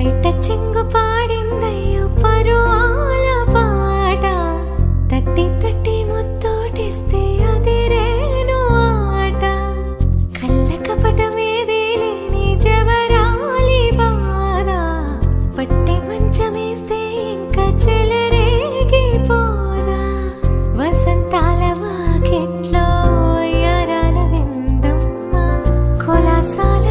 బయట చెంగు పాడిందయ్యో పరువాల పాట తట్టి తట్టి ముత్తోటిస్తే అదిరేను ఆట కళ్ళ కపటమేది లేని జవరాలి బాధ పట్టె మంచమేస్తే ఇంకా చెలరేగిపోదా వసంతాల వాకిట్లో యారాల విందమ్మ కులాసాల